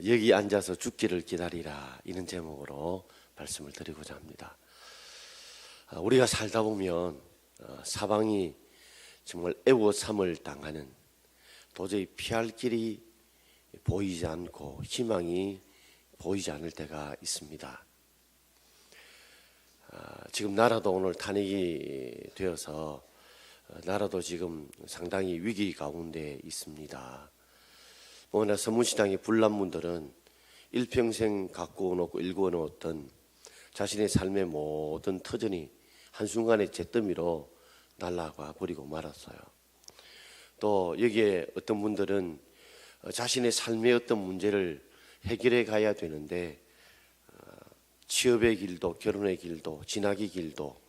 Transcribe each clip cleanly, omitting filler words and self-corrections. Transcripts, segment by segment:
여기 앉아서 죽기를 기다리라, 이런 제목으로 말씀을 드리고자 합니다. 우리가 살다 보면 사방이 정말 애워삼을 당하는, 도저히 피할 길이 보이지 않고 희망이 보이지 않을 때가 있습니다. 지금 나라도 오늘 탄핵이 되어서 나라도 지금 상당히 위기 가운데 있습니다. 오늘 서문시장의 불난분들은 일평생 갖고 놓고 일구어 놓았던 자신의 삶의 모든 터전이 한순간에 잿더미로 날아가 버리고 말았어요. 또 여기에 어떤 분들은 자신의 삶의 어떤 문제를 해결해 가야 되는데 취업의 길도 결혼의 길도 진학의 길도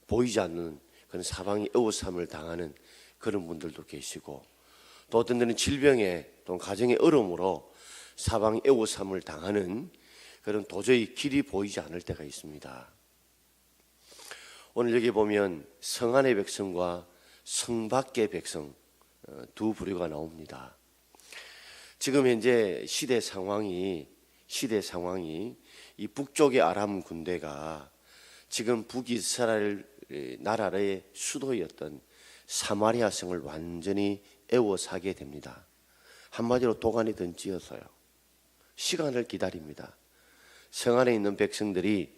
보이지 않는 그런 사방이 애워삼을 당하는 그런 분들도 계시고, 또 어떤 데는 질병에 또 가정의 어려움으로 사방이 애워삼을 당하는 그런 도저히 길이 보이지 않을 때가 있습니다. 오늘 여기 보면 성 안의 백성과 성 밖의 백성 두 부류가 나옵니다. 지금 현재 시대 상황이 이 북쪽의 아람 군대가 지금 북이스라엘 나라의 수도였던 사마리아 성을 완전히 애워사게 됩니다. 한마디로 도간이 던지어서요. 시간을 기다립니다. 성 안에 있는 백성들이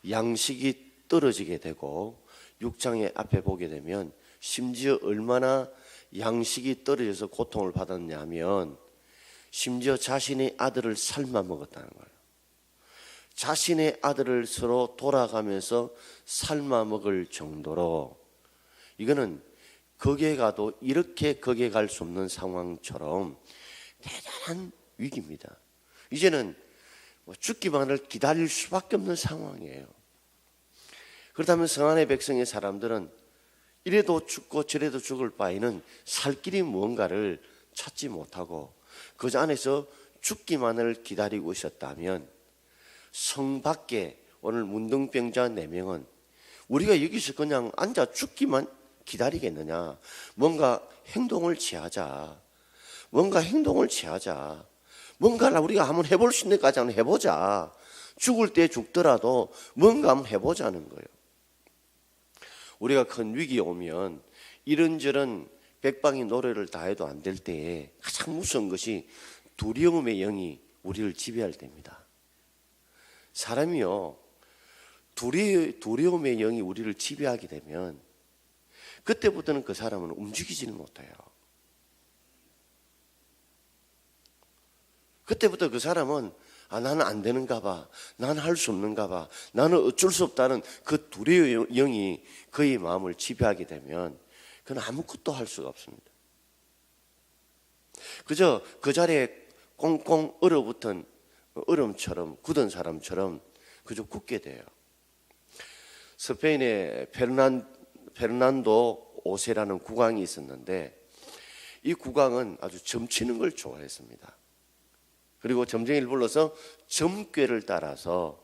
양식이 떨어지게 되고, 6장의 앞에 보게 되면 심지어 얼마나 양식이 떨어져서 고통을 받았냐면 심지어 자신의 아들을 삶아 먹었다는 거예요. 자신의 아들을 서로 돌아가면서 삶아 먹을 정도로, 이거는 거기에 가도 이렇게 거기에 갈 수 없는 상황처럼 대단한 위기입니다. 이제는 죽기만을 기다릴 수밖에 없는 상황이에요. 그렇다면 성 안의 백성의 사람들은 이래도 죽고 저래도 죽을 바에는 살 길이 무언가를 찾지 못하고 그 안에서 죽기만을 기다리고 있었다면, 성 밖에 오늘 문둥병자 4명은 우리가 여기서 그냥 앉아 죽기만 기다리겠느냐, 뭔가 행동을 취하자, 뭔가를 우리가 한번 해볼 수 있는 데까지 한번 해보자, 죽을 때 죽더라도 뭔가 한번 해보자는 거예요. 우리가 큰 위기에 오면 이런저런 백방이 노래를 다 해도 안 될 때에 가장 무서운 것이 두려움의 영이 우리를 지배할 때입니다. 사람이요, 두려움의 영이 우리를 지배하게 되면 그때부터는 그 사람은 움직이지는 못해요. 그때부터 그 사람은 나는 안 되는가 봐, 나는 할 수 없는가 봐, 나는 어쩔 수 없다는 그 두려움의 영이 그의 마음을 지배하게 되면 그는 아무것도 할 수가 없습니다. 그저 그 자리에 꽁꽁 얼어붙은 얼음처럼, 굳은 사람처럼 그저 굳게 돼요. 스페인의 페르난도 5세라는 국왕이 있었는데, 이 국왕은 아주 점치는 걸 좋아했습니다. 그리고 점쟁이를 불러서 점괘를 따라서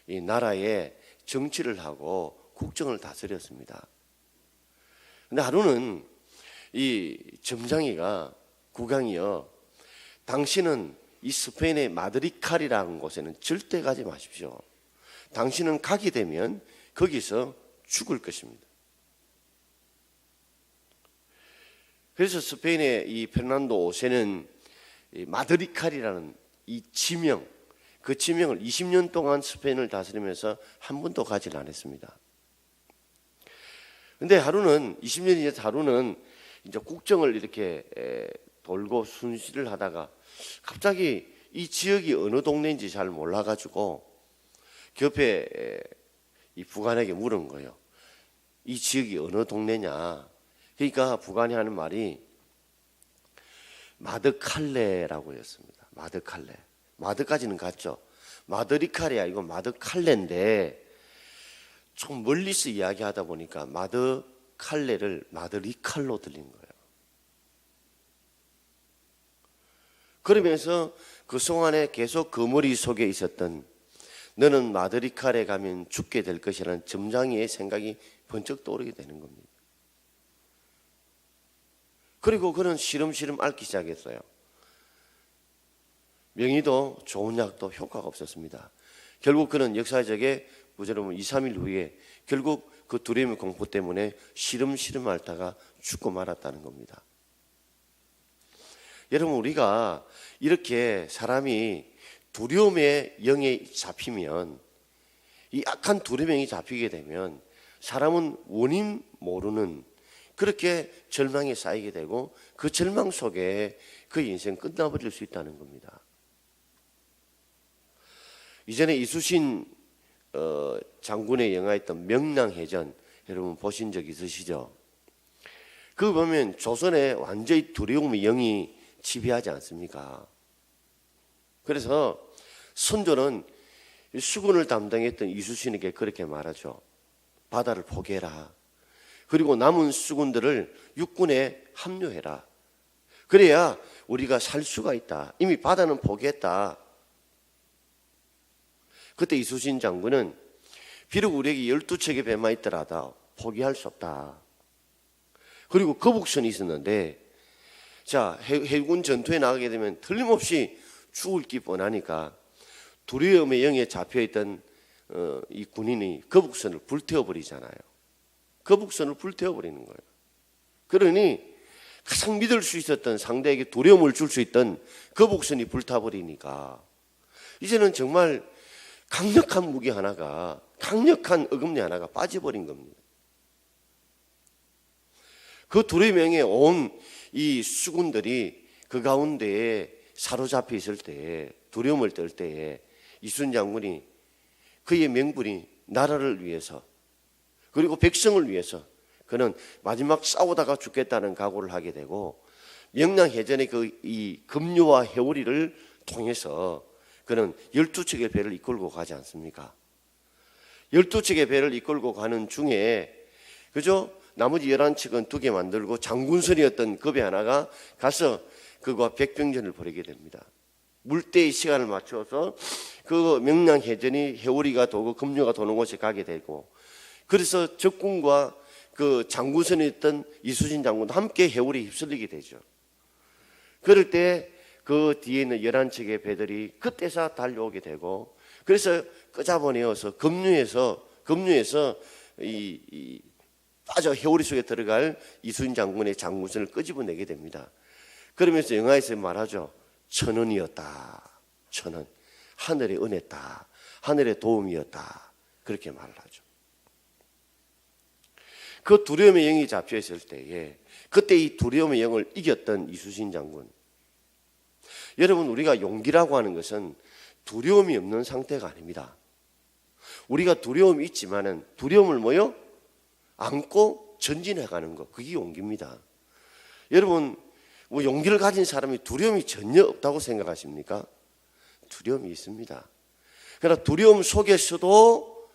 이 나라의 정치를 하고 국정을 다스렸습니다. 근데 하루는 이 점장이가, 국왕이요, 당신은 이 스페인의 마드리칼이라는 곳에는 절대 가지 마십시오. 당신은 가게 되면 거기서 죽을 것입니다. 그래서 스페인의 이 페르난도 5세는 이 마드리칼이라는 이 지명, 그 지명을 20년 동안 스페인을 다스리면서 한 번도 가지 않았습니다. 근데 하루는, 20년이 지나서 하루는 이제 국정을 이렇게 돌고 순시를 하다가 갑자기 이 지역이 어느 동네인지 잘 몰라가지고 옆에 이 부관에게 물은 거예요. 이 지역이 어느 동네냐. 그러니까 부관이 하는 말이 마드칼레라고 했습니다. 마드칼레. 마드까지는 갔죠. 마드리칼이 아니고 마드칼레인데 좀 멀리서 이야기하다 보니까 마드칼레를 마드리칼로 들린 거예요. 그러면서 그 송안에 계속 그 머리 속에 있었던 너는 마드리칼에 가면 죽게 될 것이라는 점장이의 생각이 번쩍 떠오르게 되는 겁니다. 그리고 그는 시름시름 앓기 시작했어요. 명의도 좋은 약도 효과가 없었습니다. 결국 그는 역사적에 여러분 2, 3일 후에 결국 그 두려움의 공포 때문에 시름시름 앓다가 죽고 말았다는 겁니다. 여러분, 우리가 이렇게 사람이 두려움의 영에 잡히면, 이 악한 두려움의 영이 잡히게 되면 사람은 원인 모르는 그렇게 절망에 쌓이게 되고 그 절망 속에 그 인생 끝나버릴 수 있다는 겁니다. 이전에 이수신 장군의 영화였던 명랑해전, 여러분 보신 적 있으시죠? 그거 보면 조선에 완전히 두려움의 영이 지배하지 않습니까? 그래서 선조는 수군을 담당했던 이수신에게 그렇게 말하죠. 바다를 포기해라. 그리고 남은 수군들을 육군에 합류해라. 그래야 우리가 살 수가 있다. 이미 바다는 포기했다. 그때 이수신 장군은 비록 우리에게 12척의 배만 있더라도 포기할 수 없다. 그리고 거북선이 있었는데, 자, 해군 전투에 나가게 되면 틀림없이 죽을 기 뻔하니까 두려움의 영에 잡혀있던 이 군인이 거북선을 불태워버리잖아요. 거북선을 불태워버리는 거예요. 그러니 가장 믿을 수 있었던, 상대에게 두려움을 줄 수 있던 거북선이 불타버리니까 이제는 정말 강력한 무기 하나가, 강력한 어금니 하나가 빠져버린 겁니다. 그 두려움의 영에 온 이 수군들이 그 가운데에 사로잡혀 있을 때에, 두려움을 떨 때에 이순 장군이 그의 명분이 나라를 위해서 그리고 백성을 위해서 그는 마지막 싸우다가 죽겠다는 각오를 하게 되고, 명랑해전의 그 이 급류와 회오리를 통해서 그는 12척의 배를 이끌고 가지 않습니까? 12척의 배를 이끌고 가는 중에 그죠? 나머지 11척은 2개 만들고 장군선이었던 그 배 하나가 가서 그와 백병전을 벌이게 됩니다. 물때의 시간을 맞춰서 그 명랑해전이 회오리가 도고 급류가 도는 곳에 가게 되고, 그래서 적군과 그 장군선에 있던 이수신 장군도 함께 회오리에 휩쓸리게 되죠. 그럴 때 그 뒤에 있는 11척의 배들이 그때서 달려오게 되고, 그래서 끄잡아내어서 급류에서 빠져 회오리 속에 들어갈 이수신 장군의 장군선을 끄집어내게 됩니다. 그러면서 영화에서 말하죠. 천원이었다. 천원. 하늘의 은혜다. 하늘의 도움이었다. 그렇게 말을 하죠. 그 두려움의 영이 잡혀있을 때에 그때 이 두려움의 영을 이겼던 이수신 장군. 여러분, 우리가 용기라고 하는 것은 두려움이 없는 상태가 아닙니다. 우리가 두려움이 있지만은 두려움을 뭐요? 안고 전진해가는 것, 그게 용기입니다. 여러분, 뭐 용기를 가진 사람이 두려움이 전혀 없다고 생각하십니까? 두려움이 있습니다. 그러나 두려움 속에서도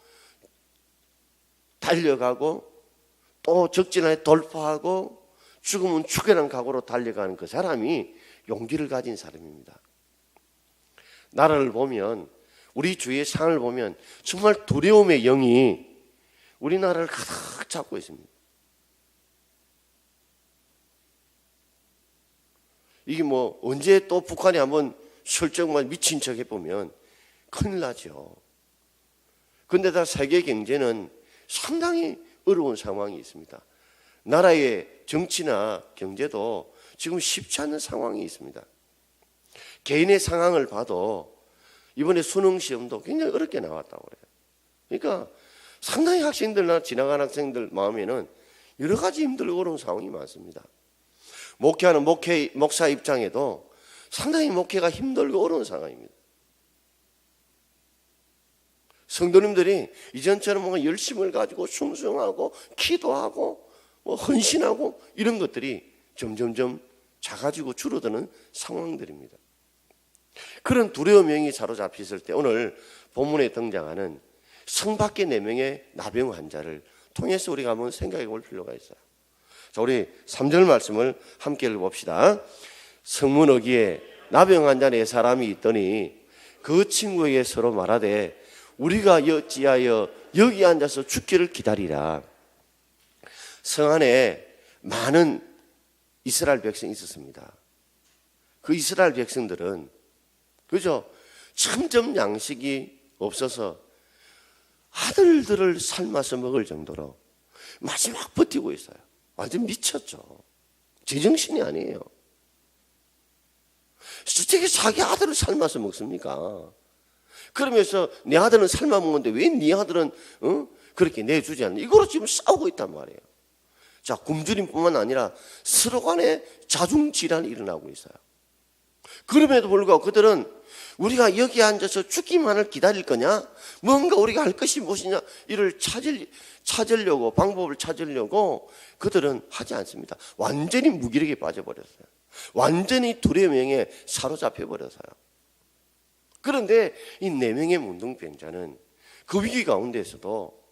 달려가고 또 적진에 돌파하고 죽으면 죽으라는 각오로 달려가는 그 사람이 용기를 가진 사람입니다. 나라를 보면, 우리 주위의 상을 보면 정말 두려움의 영이 우리나라를 가득 잡고 있습니다. 이게 뭐 언제 또 북한이 한번 설정만 미친 척 해보면 큰일 나죠. 그런데다 세계 경제는 상당히 어려운 상황이 있습니다. 나라의 정치나 경제도 지금 쉽지 않은 상황이 있습니다. 개인의 상황을 봐도 이번에 수능 시험도 굉장히 어렵게 나왔다고 그래요. 그러니까 상당히 학생들나 지나가는 학생들 마음에는 여러 가지 힘들고 어려운 상황이 많습니다. 목회하는 목사 입장에도 상당히 목회가 힘들고 어려운 상황입니다. 성도님들이 이전처럼 뭔가 열심을 가지고 충성하고 기도하고 헌신하고 이런 것들이 점점점 작아지고 줄어드는 상황들입니다. 그런 두려움의 영이 사로잡혔을 때 오늘 본문에 등장하는 성 밖의 4명의 나병 환자를 통해서 우리가 한번 생각해 볼 필요가 있어요. 자, 우리 3절 말씀을 함께 읽어봅시다. 성문 어귀에 나병 환자 4사람이 있더니 그 친구에게 서로 말하되 우리가 어찌하여 여기 앉아서 죽기를 기다리라. 성 안에 많은 이스라엘 백성이 있었습니다. 그 이스라엘 백성들은 그죠? 점점 양식이 없어서 아들들을 삶아서 먹을 정도로 마지막 버티고 있어요. 완전 미쳤죠. 제정신이 아니에요. 어떻게 자기 아들을 삶아서 먹습니까? 그러면서 내 아들은 삶아 먹는데 왜 네 아들은 그렇게 내주지 않나? 이거로 지금 싸우고 있단 말이에요. 자, 굶주림뿐만 아니라 서로 간에 자중질환이 일어나고 있어요. 그럼에도 불구하고 그들은 우리가 여기 앉아서 죽기만을 기다릴 거냐? 뭔가 우리가 할 것이 무엇이냐? 이를 찾으려고, 방법을 찾으려고 그들은 하지 않습니다. 완전히 무기력에 빠져버렸어요. 완전히 두려움에 사로잡혀 버려서요. 그런데 이 4명의 문둥병자는 그 위기 가운데에서도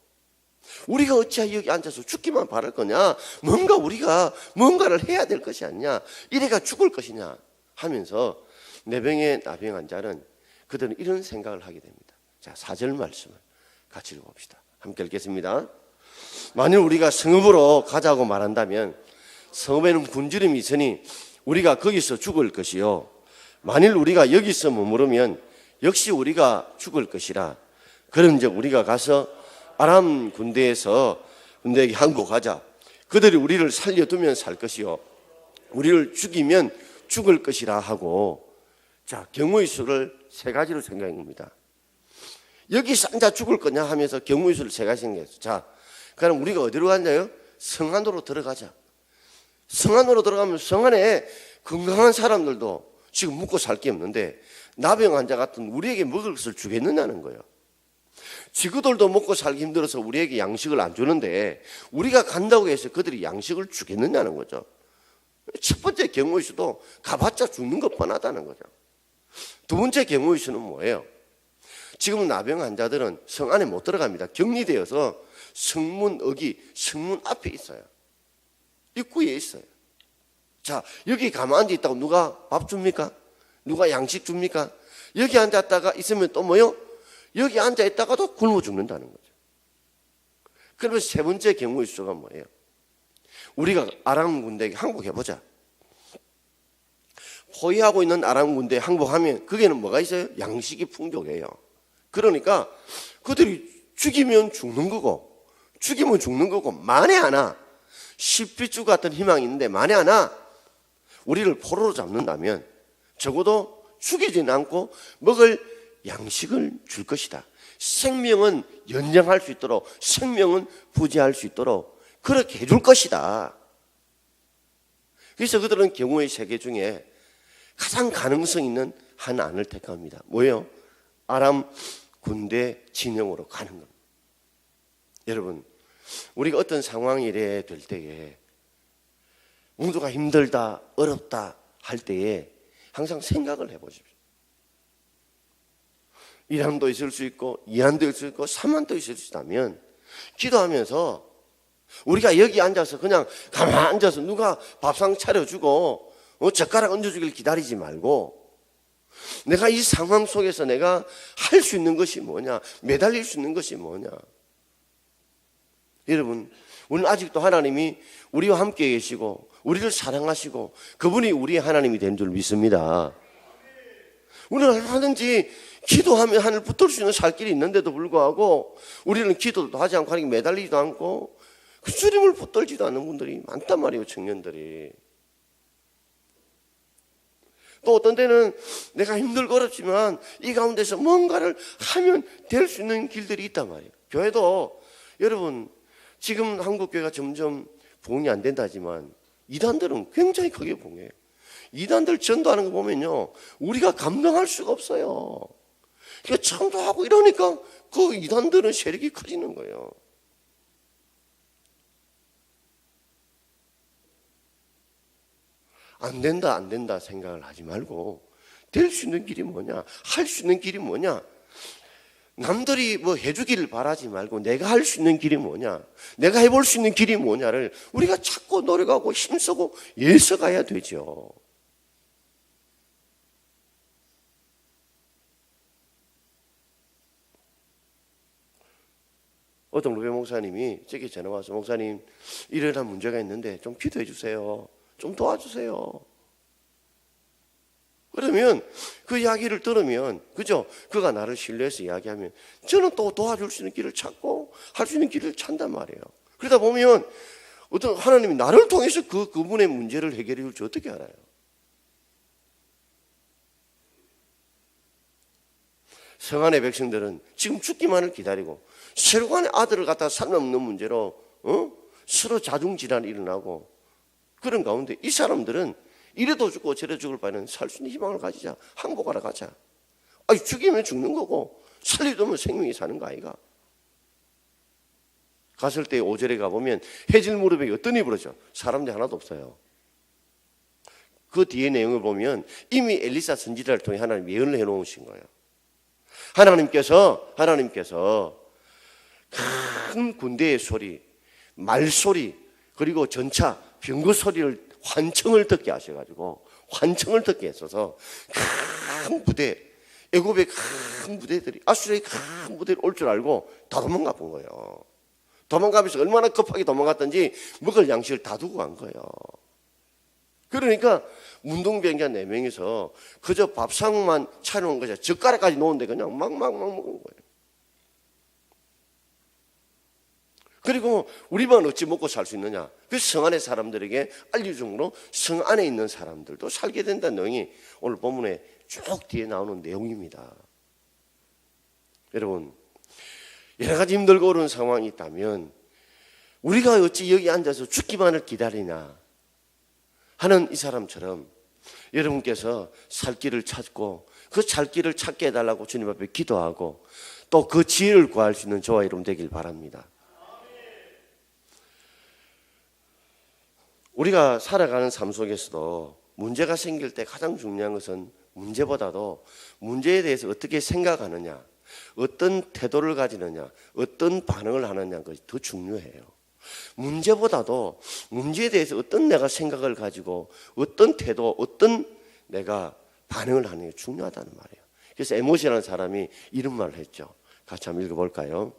우리가 어찌하여 여기 앉아서 죽기만 바랄 거냐? 뭔가 우리가 뭔가를 해야 될 것이 아니냐? 이래가 죽을 것이냐? 하면서 4명의 나병 환자는 그들은 이런 생각을 하게 됩니다. 자, 4절 말씀을 같이 읽어봅시다. 함께 읽겠습니다. 만일 우리가 성읍으로 가자고 말한다면 성읍에는 굶주림이 있으니 우리가 거기서 죽을 것이요, 만일 우리가 여기서 머무르면 역시 우리가 죽을 것이라. 그런즉 우리가 가서 아람 군대에게 항복하자. 그들이 우리를 살려두면 살 것이요, 우리를 죽이면 죽을 것이라 하고. 자, 경우의 수를 3가지로 생각한 겁니다. 여기서 앉아 죽을 거냐 하면서 경우의 수를 3가지 생각했어요. 자, 그럼 우리가 어디로 갔나요? 성 안으로 들어가자. 성 안으로 들어가면 성 안에 건강한 사람들도 지금 묵고 살 게 없는데 나병 환자 같은 우리에게 먹을 것을 주겠느냐는 거예요. 지구들도 먹고 살기 힘들어서 우리에게 양식을 안 주는데 우리가 간다고 해서 그들이 양식을 주겠느냐는 거죠. 첫 번째 경우의 수도 가봤자 죽는 것 뻔하다는 거죠. 두 번째 경우의 수는 뭐예요? 지금 나병 환자들은 성 안에 못 들어갑니다. 격리되어서 성문 앞에 있어요. 입구에 있어요. 자, 여기 가만히 앉아 있다고 누가 밥 줍니까? 누가 양식 줍니까? 여기 앉았다가 있으면 또 뭐요? 여기 앉아 있다가도 굶어 죽는다는 거죠. 그러면 3번째 경우의 수가 뭐예요? 우리가 아람 군대에게 항복해보자. 포위하고 있는 아람 군대에 항복하면 거기에는 뭐가 있어요? 양식이 풍족해요. 그러니까 그들이 죽이면 죽는 거고, 죽이면 죽는 거고, 만에 하나 십비주 같은 희망이 있는데 만에 하나 우리를 포로로 잡는다면 적어도 죽이지는 않고 먹을 양식을 줄 것이다. 생명은 연장할 수 있도록, 생명은 부지할 수 있도록 그렇게 해줄 것이다. 그래서 그들은 경우의 3개 중에 가장 가능성 있는 한 안을 택합니다. 뭐예요? 아람 군대 진영으로 가는 겁니다. 여러분, 우리가 어떤 상황이 이래 될 때에 모두가 힘들다, 어렵다 할 때에 항상 생각을 해보십시오. 1안도 있을 수 있고 2안도 있을 수 있고 3안도 있을 수 있다면 기도하면서 우리가 여기 앉아서 그냥 가만히 앉아서 누가 밥상 차려주고 젓가락 얹어주길 기다리지 말고 내가 이 상황 속에서 내가 할 수 있는 것이 뭐냐, 매달릴 수 있는 것이 뭐냐. 여러분, 우리는 아직도 하나님이 우리와 함께 계시고 우리를 사랑하시고 그분이 우리의 하나님이 된 줄 믿습니다. 우리는 얼마든지 기도하면 하늘 붙을 수 있는 살 길이 있는데도 불구하고 우리는 기도도 하지 않고 하나님께 매달리지도 않고 그 주님을 붙들지도 않는 분들이 많단 말이에요. 청년들이. 또 어떤 때는 내가 힘들고 어렵지만 이 가운데서 뭔가를 하면 될 수 있는 길들이 있단 말이에요. 교회도 여러분, 지금 한국교회가 점점 부흥이 안 된다지만 이단들은 굉장히 크게 부흥해요. 이단들 전도하는 거 보면요, 우리가 감당할 수가 없어요. 그러니까 전도하고 이러니까 그 이단들은 세력이 커지는 거예요. 안 된다 생각을 하지 말고 될 수 있는 길이 뭐냐, 할 수 있는 길이 뭐냐, 남들이 뭐 해주기를 바라지 말고 내가 할 수 있는 길이 뭐냐, 내가 해볼 수 있는 길이 뭐냐를 우리가 찾고 노력하고 힘쓰고 애써 가야 되죠. 어떤 루베 목사님이 제게 전화 와서 목사님 이러한 문제가 있는데 좀 기도해 주세요. 좀 도와주세요. 그러면 그 이야기를 들으면, 그죠? 그가 나를 신뢰해서 이야기하면 저는 또 도와줄 수 있는 길을 찾고 할 수 있는 길을 찾단 말이에요. 그러다 보면 어떤 하나님이 나를 통해서 그분의 문제를 해결해 줄지 어떻게 알아요? 성안의 백성들은 지금 죽기만을 기다리고 세로간의 아들을 갖다가 살려먹는 문제로 서로 자중질환이 일어나고 그런 가운데 이 사람들은 이래도 죽고 저래 죽을 바에는 살 수 있는 희망을 가지자. 항복하러 가자. 아니 죽이면 죽는 거고 살리면 생명이 사는 거 아이가. 갔을 때 5절에 가보면 해질 무렵에 어떤 일이 벌어져? 사람들이 하나도 없어요. 그 뒤에 내용을 보면 이미 엘리사 선지자를 통해 하나님 예언을 해놓으신 거예요. 하나님께서 큰 군대의 소리, 말소리, 그리고 전차, 병거 소리를 환청을 듣게 하셔가지고 환청을 듣게 했어서 큰 부대, 애굽의 큰 부대들이 아수르의 큰 부대를 올 줄 알고 다 도망가 본 거예요. 도망가면서 얼마나 급하게 도망갔던지 먹을 양식을 다 두고 간 거예요. 그러니까 문둥병자 4명이서 그저 밥상만 차려놓은 거죠. 젓가락까지 놓은데 그냥 막 먹은 거예요. 그리고 우리만 어찌 먹고 살 수 있느냐? 그 성 안의 사람들에게 알려줌으로 성 안에 있는 사람들도 살게 된다는 내용이 오늘 본문에 쭉 뒤에 나오는 내용입니다. 여러분, 여러 가지 힘들고 어려운 상황이 있다면 우리가 어찌 여기 앉아서 죽기만을 기다리냐 하는 이 사람처럼 여러분께서 살 길을 찾고 그 살 길을 찾게 해달라고 주님 앞에 기도하고 또 그 지혜를 구할 수 있는 저와 여러분 되길 바랍니다. 우리가 살아가는 삶 속에서도 문제가 생길 때 가장 중요한 것은 문제보다도 문제에 대해서 어떻게 생각하느냐, 어떤 태도를 가지느냐, 어떤 반응을 하느냐가 더 중요해요. 문제보다도 문제에 대해서 어떤 내가 생각을 가지고 어떤 태도, 어떤 내가 반응을 하는 게 중요하다는 말이에요. 그래서 에모시라는 사람이 이런 말을 했죠. 같이 한번 읽어볼까요?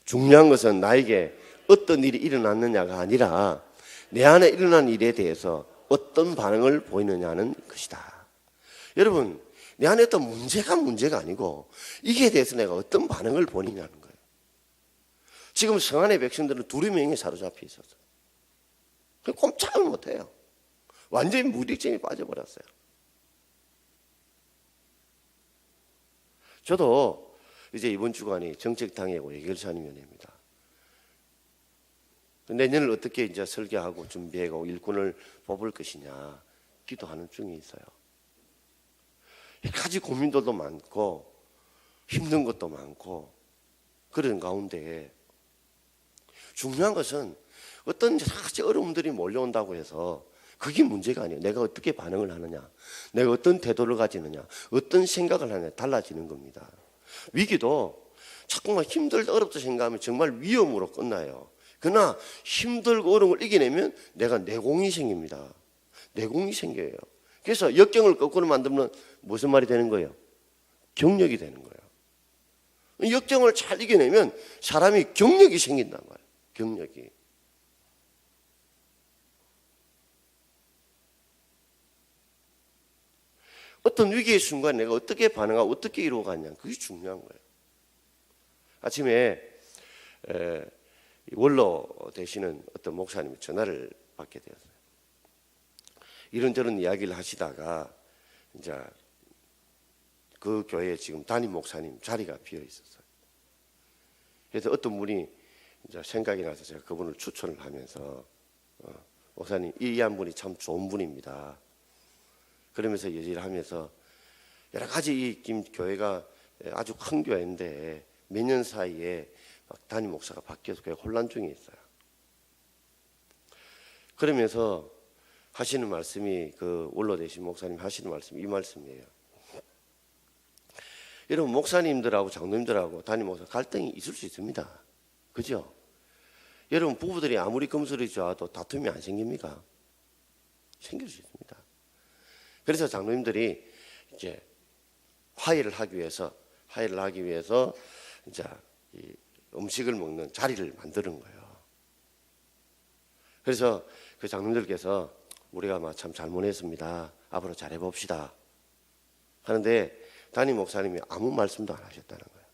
중요한 것은 나에게 어떤 일이 일어났느냐가 아니라 내 안에 일어난 일에 대해서 어떤 반응을 보이느냐는 것이다. 여러분, 내 안에 어떤 문제가 아니고 이게 대해서 내가 어떤 반응을 보이냐는 거예요. 지금 성안의 백성들은 2명이 사로잡혀 있었어요. 꼼짝을 못해요. 완전히 무력증에 빠져버렸어요. 저도 이제 이번 주간이 정책당회고 예결산위원회입니다. 내년을 어떻게 이제 설계하고 준비하고 일꾼을 뽑을 것이냐 기도하는 중에 있어요. 여러 가지 고민들도 많고 힘든 것도 많고 그런 가운데 중요한 것은 어떤 여러 가지 어려움들이 몰려온다고 해서 그게 문제가 아니에요. 내가 어떻게 반응을 하느냐, 내가 어떤 태도를 가지느냐, 어떤 생각을 하느냐 달라지는 겁니다. 위기도 자꾸만 힘들다 어렵다 생각하면 정말 위험으로 끝나요. 그러나 힘들고 어려움을 이겨내면 내가 내공이 생깁니다. 내공이 생겨요. 그래서 역경을 거꾸로 만들면 무슨 말이 되는 거예요? 경력이 되는 거예요. 역경을 잘 이겨내면 사람이 경력이 생긴단 말이에요. 경력이. 어떤 위기의 순간 내가 어떻게 반응하고 어떻게 이루어가냐 그게 중요한 거예요. 아침에 원로 되시는 어떤 목사님이 전화를 받게 되었어요. 이런저런 이야기를 하시다가 이제 그 교회에 지금 담임 목사님 자리가 비어 있었어요. 그래서 어떤 분이 이제 생각이 나서 제가 그분을 추천을 하면서 목사님 이 한 분이 참 좋은 분입니다. 그러면서 얘기를 하면서 여러 가지 이 교회가 아주 큰 교회인데 몇 년 사이에 막 담임 목사가 바뀌어서 그게 혼란 중에 있어요. 그러면서 하시는 말씀이 그 원로 되신 목사님 하시는 말씀이 이 말씀이에요. 여러분 목사님들하고 장로님들하고 담임 목사 갈등이 있을 수 있습니다. 그죠? 여러분 부부들이 아무리 금슬이 좋아도 다툼이 안 생깁니까? 생길 수 있습니다. 그래서 장로님들이 이제 화해를 하기 위해서 이제 이 음식을 먹는 자리를 만드는 거예요. 그래서 그 장로님들께서 우리가 막 참 잘못했습니다. 앞으로 잘해봅시다. 하는데 담임 목사님이 아무 말씀도 안 하셨다는 거예요.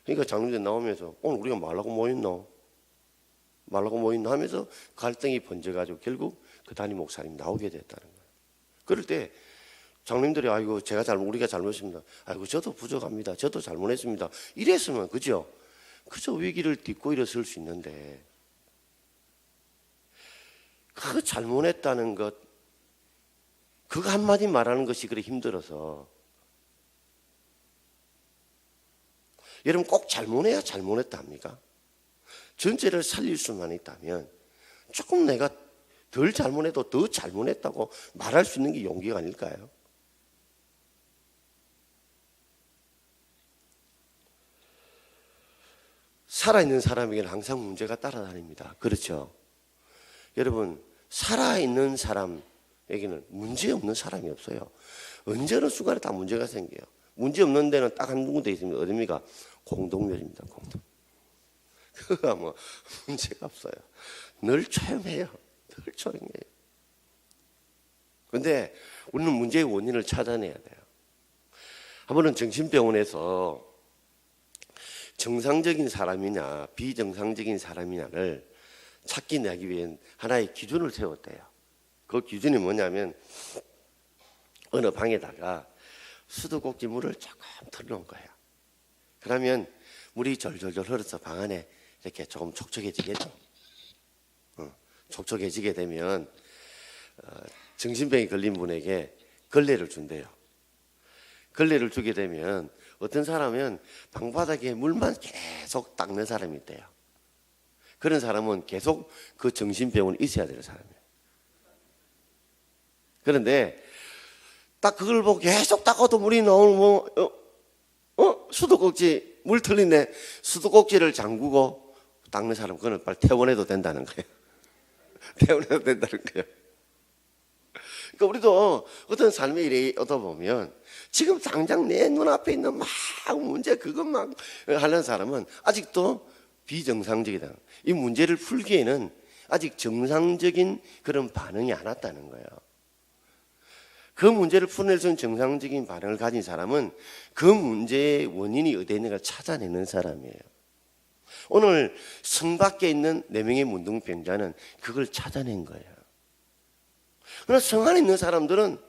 그러니까 장로들 나오면서 오늘 우리가 말라고 모였노? 말라고 모였노? 하면서 갈등이 번져가지고 결국 그 담임 목사님 나오게 됐다는 거예요. 그럴 때 장로님들이 아이고 우리가 잘못했습니다. 아이고 저도 부족합니다. 저도 잘못했습니다. 이랬으면 그죠? 그저 위기를 딛고 일어설 수 있는데 그 잘못했다는 것 그거 한마디 말하는 것이 그래 힘들어서 여러분 꼭 잘못해야 잘못했다 합니까? 전체를 살릴 수만 있다면 조금 내가 덜 잘못해도 더 잘못했다고 말할 수 있는 게 용기가 아닐까요? 살아있는 사람에게는 항상 문제가 따라다닙니다. 그렇죠? 여러분 살아있는 사람에게는 문제없는 사람이 없어요. 언제 어느 순간에 다 문제가 생겨요. 문제없는 데는 딱 한 군데 있습니다. 어딥니까? 공동묘지입니다. 공동. 그거가 뭐 문제가 없어요. 늘 조용해요. 늘 조용해요. 그런데 우리는 문제의 원인을 찾아내야 돼요. 한 번은 정신병원에서 정상적인 사람이냐 비정상적인 사람이냐를 찾기 내기 위한 하나의 기준을 세웠대요. 그 기준이 뭐냐면 어느 방에다가 수도꼭지 물을 조금 틀어놓은 거예요. 그러면 물이 절절절 흘러서 방 안에 이렇게 조금 촉촉해지겠죠. 촉촉해지게 되면 정신병이 걸린 분에게 걸레를 준대요. 걸레를 주게 되면 어떤 사람은 방바닥에 물만 계속 닦는 사람이 있대요. 그런 사람은 계속 그 정신병원에 있어야 되는 사람이에요. 그런데 딱 그걸 보고 계속 닦아도 물이 나오면 수도꼭지 물 틀리네. 수도꼭지를 잠그고 닦는 사람 그거는 빨리 퇴원해도 된다는 거예요. 퇴원해도 된다는 거예요. 그러니까 우리도 어떤 삶의 일에 얻어 보면 지금 당장 내 눈앞에 있는 막 문제 그것만 하는 사람은 아직도 비정상적이다. 이 문제를 풀기에는 아직 정상적인 그런 반응이 안 왔다는 거예요. 그 문제를 풀어낼 수 있는 정상적인 반응을 가진 사람은 그 문제의 원인이 어디에 있는가 찾아내는 사람이에요. 오늘 성 밖에 있는 4명의 문둥병자는 그걸 찾아낸 거예요. 그러나 성 안에 있는 사람들은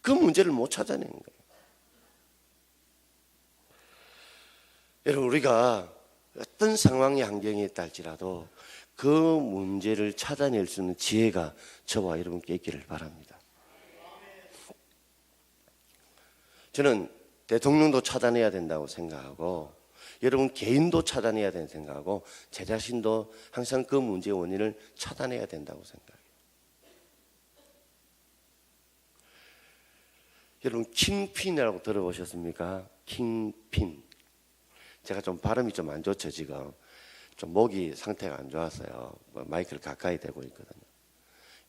그 문제를 못 찾아낸 거예요. 여러분 우리가 어떤 상황의 환경에 있다 할지라도 그 문제를 찾아낼 수 있는 지혜가 저와 여러분께 있기를 바랍니다. 저는 대통령도 찾아내야 된다고 생각하고 여러분 개인도 찾아내야 된다고 생각하고 제 자신도 항상 그 문제의 원인을 찾아내야 된다고 생각해요. 여러분 킹핀이라고 들어보셨습니까? 킹핀. 제가 좀 발음이 좀 안 좋죠. 지금 좀 목이 상태가 안 좋았어요. 마이크를 가까이 대고 있거든요.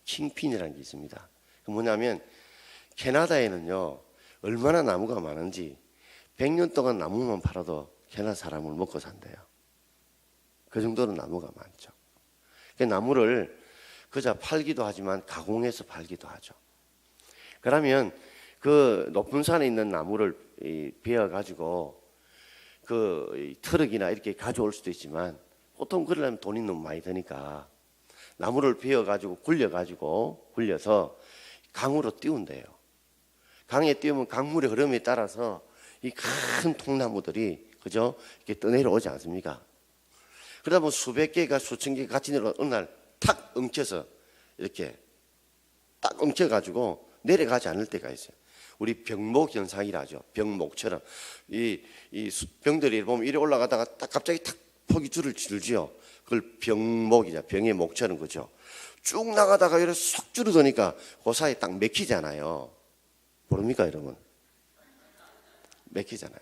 킹핀이라는 게 있습니다. 뭐냐면 캐나다에는요 얼마나 나무가 많은지 100년 동안 나무만 팔아도 캐나다 사람을 먹고 산대요. 그 정도로 나무가 많죠. 그 나무를 그저 팔기도 하지만 가공해서 팔기도 하죠. 그러면 그 높은 산에 있는 나무를 베어 가지고 그 트럭이나 이렇게 가져올 수도 있지만 보통 그러려면 돈이 너무 많이 드니까 나무를 베어 가지고 굴려서 강으로 띄운대요. 강에 띄우면 강물의 흐름에 따라서 이 큰 통나무들이 그죠? 이렇게 떠내려오지 않습니까? 그러다 보면 수백 개가 수천 개가 같이 내려와 어느 날 탁 엉켜서 이렇게 딱 엉켜가지고 내려가지 않을 때가 있어요. 우리 병목 현상이라죠. 병목처럼 이 병들이 보면 이리 올라가다가 딱 갑자기 탁 폭이 줄을 지르지요. 그걸 병목이죠. 병의 목처럼 그죠. 쭉 나가다가 이렇게 쏙 줄어드니까 그 사이에 딱 맥히잖아요. 모릅니까 여러분? 맥히잖아요.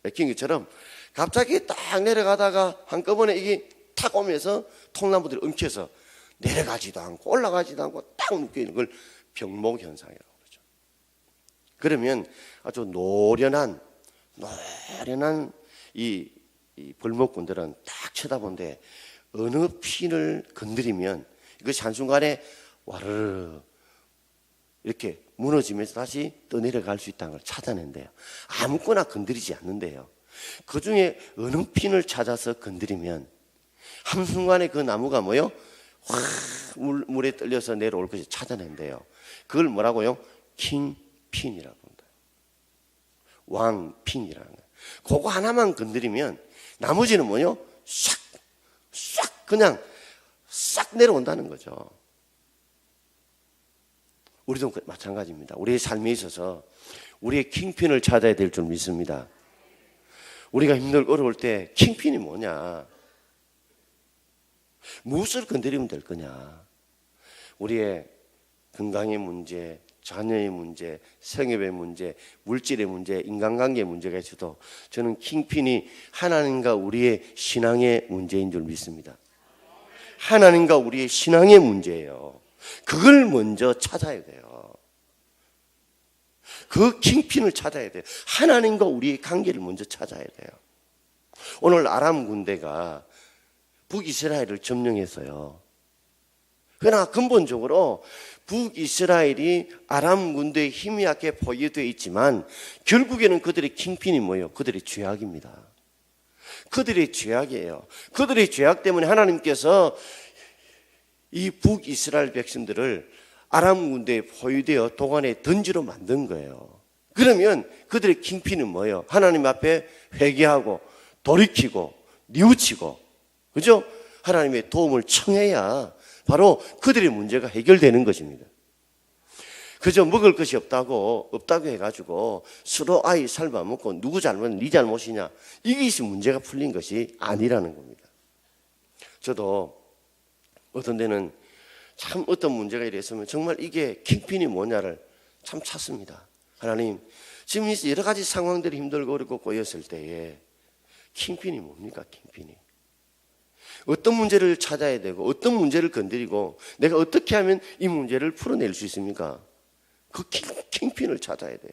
맥힌 것처럼 갑자기 딱 내려가다가 한꺼번에 이게 탁 오면서 통나무들이 엉켜서 내려가지도 않고 올라가지도 않고 딱 묶여있는 걸 병목 현상이라고 그러죠. 그러면 아주 노련한 이 벌목꾼들은 딱 쳐다보는데 어느 핀을 건드리면 이것이 한순간에 와르르 이렇게 무너지면서 다시 떠내려갈 수 있다는 걸 찾아낸대요. 아무거나 건드리지 않는데요. 그 중에 어느 핀을 찾아서 건드리면 한순간에 그 나무가 뭐요? 확 물에 떨려서 내려올 것을 찾아낸대요. 그걸 뭐라고요? 킹핀이라고 합니다. 왕핀이라는 거예요. 그거 하나만 건드리면 나머지는 뭐요? 싹 그냥 싹 내려온다는 거죠. 우리도 마찬가지입니다. 우리의 삶에 있어서 우리의 킹핀을 찾아야 될 줄 믿습니다. 우리가 힘들고 어려울 때 킹핀이 뭐냐? 무엇을 건드리면 될 거냐? 우리의 건강의 문제, 자녀의 문제, 생업의 문제, 물질의 문제, 인간관계의 문제가 있어도 저는 킹핀이 하나님과 우리의 신앙의 문제인 줄 믿습니다. 하나님과 우리의 신앙의 문제예요. 그걸 먼저 찾아야 돼요. 그 킹핀을 찾아야 돼요. 하나님과 우리의 관계를 먼저 찾아야 돼요. 오늘 아람 군대가 북이스라엘을 점령했어요. 그러나 근본적으로 북이스라엘이 아람 군대의 힘이 약해 포위되어 있지만 결국에는 그들의 킹핀이 뭐예요? 그들의 죄악입니다. 그들의 죄악이에요. 그들의 죄악 때문에 하나님께서 이 북이스라엘 백성들을 아람 군대에 포위되어 도관에 던지로 만든 거예요. 그러면 그들의 킹핀은 뭐예요? 하나님 앞에 회개하고 돌이키고 뉘우치고, 그죠? 하나님의 도움을 청해야 바로 그들의 문제가 해결되는 것입니다. 그저 먹을 것이 없다고 해가지고 서로 아이 삶아먹고 누구 잘못, 네 잘못이냐, 이것이 문제가 풀린 것이 아니라는 겁니다. 저도 어떤 데는 참 어떤 문제가 이랬으면 정말 이게 킹핀이 뭐냐를 참 찾습니다. 하나님, 지금 여러 가지 상황들이 힘들고 어렵고 꼬였을 때에 킹핀이 뭡니까? 킹핀이 어떤 문제를 찾아야 되고 어떤 문제를 건드리고 내가 어떻게 하면 이 문제를 풀어낼 수 있습니까? 그 킹핀을 찾아야 돼요.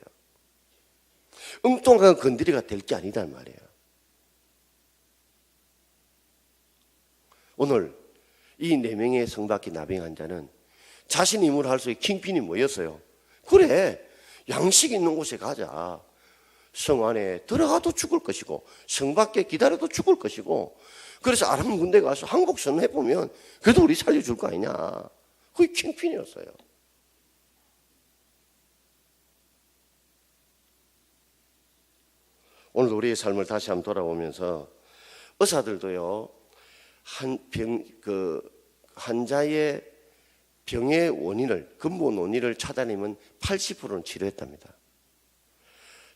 엉뚱한 건드리가 될 게 아니단 말이에요. 오늘 이 4명의 성밖에 나병 환자는 자신 임무를 할 수 있는 킹핀이 뭐였어요? 그래, 양식 있는 곳에 가자. 성 안에 들어가도 죽을 것이고 성 밖에 기다려도 죽을 것이고, 그래서 아람 군대 가서 한국 선언해보면 그래도 우리 살려줄 거 아니냐. 그게 킹핀이었어요. 오늘 우리의 삶을 다시 한번 돌아보면서 의사들도요, 환자의 병의 원인을, 근본 원인을 찾아내면 80%는 치료했답니다.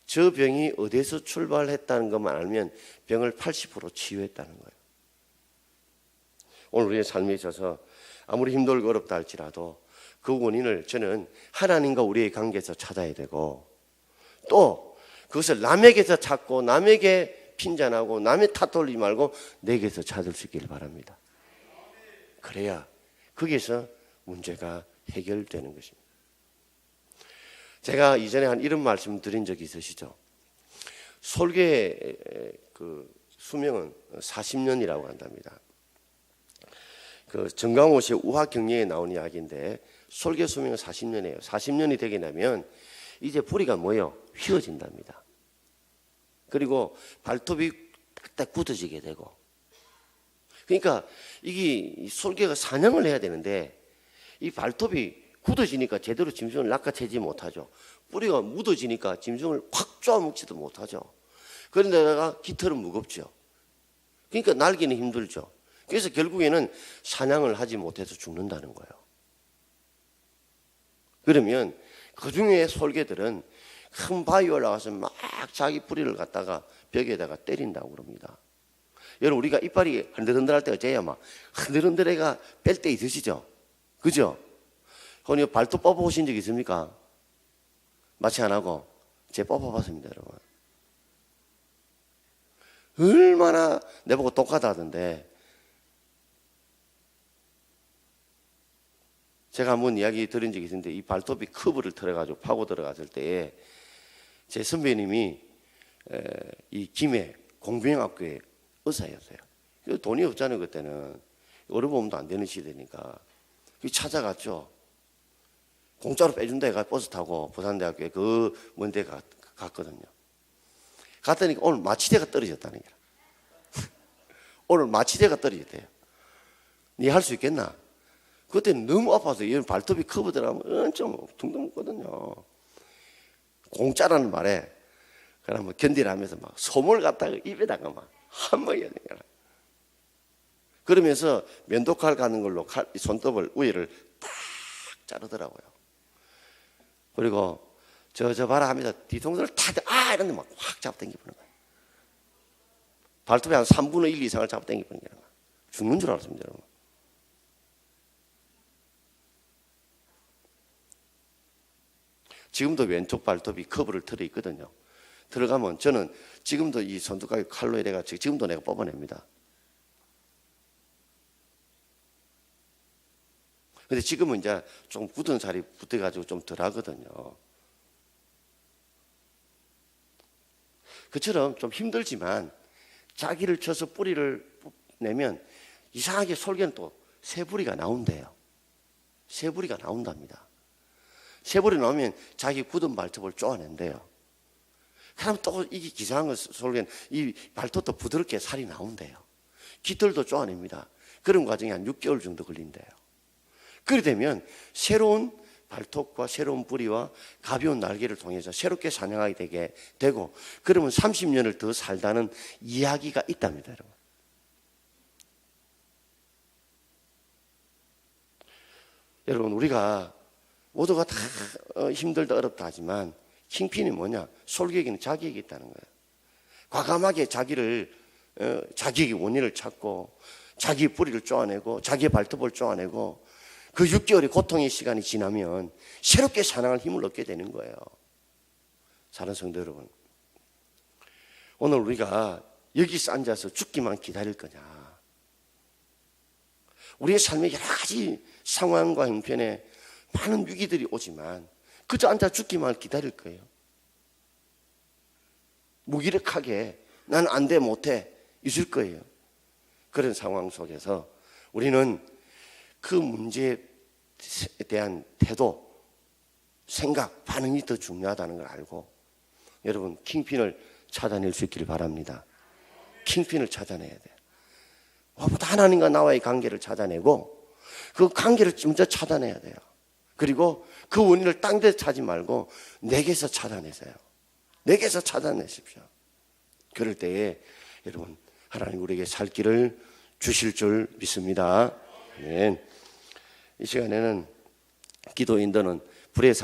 저 병이 어디서 출발했다는 것만 알면 병을 80% 치유했다는 거예요. 오늘 우리의 삶에 있어서 아무리 힘들고 어렵다 할지라도 그 원인을 저는 하나님과 우리의 관계에서 찾아야 되고, 또 그것을 남에게서 찾고 남에게 핀잔하고 남의 탓 돌리지 말고 내게서 찾을 수 있기를 바랍니다. 그래야 거기서 문제가 해결되는 것입니다. 제가 이전에 한 이런 말씀 드린 적이 있으시죠? 설교의 그 수명은 40년이라고 한답니다. 그 정강호 씨의 우화경례에 나온 이야기인데 설교 수명은 40년이에요. 40년이 되게 되면 이제 뿌리가 뭐예요? 휘어진답니다. 그리고 발톱이 딱 굳어지게 되고, 그러니까 이게 설교가 사냥을 해야 되는데 이 발톱이 굳어지니까 제대로 짐승을 낚아채지 못하죠. 뿌리가 묻어지니까 짐승을 확 쪼아먹지도 못하죠. 그런데다가 깃털은 무겁죠. 그러니까 날기는 힘들죠. 그래서 결국에는 사냥을 하지 못해서 죽는다는 거예요. 그러면 그 중에 솔개들은 큰 바위 올라가서 막 자기 뿌리를 갖다가 벽에다가 때린다고 그럽니다. 여러분, 우리가 이빨이 흔들흔들할 때가 제야 막 흔들흔들해가 뺄 때 있으시죠? 그죠? 혹은 발톱 뽑아보신 적 있습니까? 마취 안 하고 제 뽑아봤습니다, 여러분. 얼마나 내보고 똑같다 하던데, 제가 한번 이야기 들은 적이 있는데 이 발톱이 커브를 털어가지고 파고 들어갔을 때에 제 선배님이 이 김해 공병학교의 의사였어요. 돈이 없잖아요, 그때는. 의료보험도 안 되는 시대니까. 찾아갔죠. 공짜로 빼준다 해가 버스 타고 부산대학교에 그 먼 데 갔거든요. 갔더니 오늘 마취대가 떨어졌다는 거야. 오늘 마취대가 떨어졌대요. 니 할 수 있겠나? 그때 너무 아파서 이 발톱이 커브 들어가면 엄청 둥둥 먹거든요. 공짜라는 말에 그러면 견디라면서 막 솜을 갖다가 입에다가 막 한번 해야 되냐. 그러면서 면도칼 가는 걸로 손톱을 위를 딱 자르더라고요. 그리고 저 봐라 하면서 뒤통수를 탁 이런데 막 확 잡아당기는 거예요. 발톱에 한 3분의 1 이상을 잡아당기는 거예요. 죽는 줄 알았습니다, 여러분. 지금도 왼쪽 발톱이 커브를 틀어 있거든요. 들어가면 저는 지금도 이 손톱가위 칼로 이래가 지금도 내가 뽑아냅니다. 근데 지금은 이제 좀 굳은 살이 붙어가지고 좀 덜 하거든요. 그처럼 좀 힘들지만 자기를 쳐서 뿌리를 내면 이상하게 솔개는 또 새 뿌리가 나온대요. 새 뿌리가 나온답니다. 새 뿌리 나오면 자기 굳은 발톱을 쪼아낸대요. 그럼 또 이게 이상한 거 솔개는 이 발톱도 부드럽게 살이 나온대요. 깃털도 쪼아냅니다. 그런 과정이 한 6개월 정도 걸린대요. 그래 되면 새로운 발톱과 새로운 뿌리와 가벼운 날개를 통해서 새롭게 사냥하게 되게 되고, 그러면 30년을 더 살다는 이야기가 있답니다, 여러분. 여러분, 우리가 모두가 다 힘들다 어렵다 하지만 킹핀이 뭐냐? 솔개에게는 자기에게 있다는 거예요. 과감하게 자기에게 원인을 찾고 자기의 뿌리를 쪼아내고 자기의 발톱을 쪼아내고 그 6개월의 고통의 시간이 지나면 새롭게 사랑할 힘을 얻게 되는 거예요. 사랑하는 성도 여러분, 오늘 우리가 여기서 앉아서 죽기만 기다릴 거냐? 우리의 삶에 여러 가지 상황과 형편에 많은 위기들이 오지만 그저 앉아 죽기만 기다릴 거예요. 무기력하게 난 안 돼 못해 있을 거예요. 그런 상황 속에서 우리는 그 문제에 대한 태도, 생각, 반응이 더 중요하다는 걸 알고 여러분 킹핀을 찾아낼 수 있기를 바랍니다. 킹핀을 찾아내야 돼요. 하나님과 나와의 관계를 찾아내고 그 관계를 먼저 찾아내야 돼요. 그리고 그 원인을 딴 데 찾지 말고 내게서 찾아내세요. 내게서 찾아내십시오. 그럴 때에 여러분 하나님 우리에게 살 길을 주실 줄 믿습니다. 아멘. 이 시간에는 기도 인도는 불의